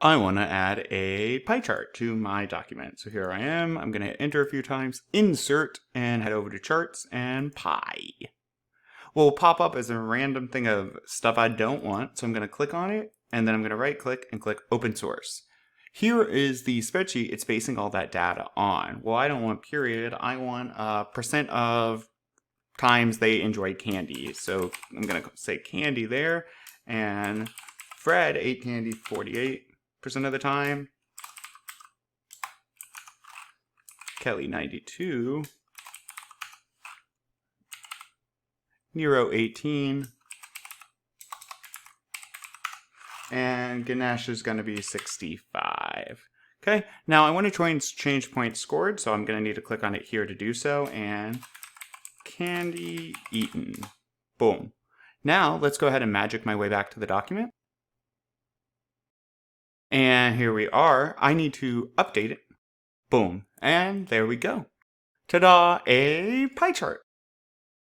I want to add a pie chart to my document. So here I am. I'm going to enter a few times, insert, and head over to charts and pie. Will pop up as a random thing of stuff I don't want. So I'm going to click on it, and then I'm going to right click and click open source. Here is the spreadsheet it's basing all that data on. Well, I don't want period. I want percent of times they enjoy candy. So I'm going to say candy there, and Fred ate candy 48% of the time. Kelly 92. Nero 18. And Ganesh is going to be 65. Okay, now I want to try and change points scored, so I'm going to need to click on it here to do so, and candy eaten. Boom. Now let's go ahead and magic my way back to the document. And here we are. I need to update it. Boom. And there we go. Ta-da, a pie chart.